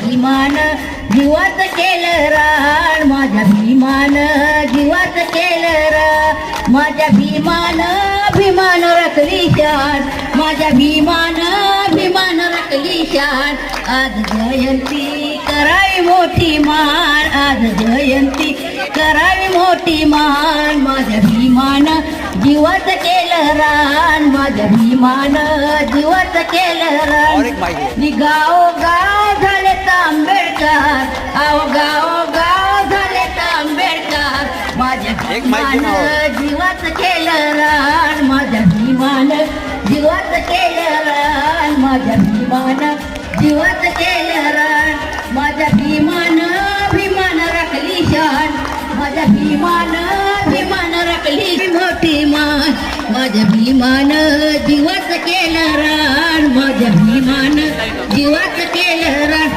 भीमान जीवात केलं रान, माझ्या भीमान जीवात केलं रान, माझ्या भीमान भीमान रखली शान, माझ्या भीमान भीमान रखली शान. आज जयंती करावी मोठी मान, आज जयंती करावी मोठी मान, माझ्या भीमान जीवात केलं रान, माझ्या भीमान जीवात केलं रान. गाव झाले आंबेडकर, अहो गाव झाले आंबेडकर, माझ्या भीमान जीवात केलं रान, माझ्या भीमान जीवात केलं रान, माझ्या भीमान जीवात केलं रान, माझ्या भीमान भीमान राखली शान, माझ्या भीमान भीमान राखली मोठी मान, माझ्या भीमान जीवात केलं रान, माझ्या भीमान जीवात केलं रान.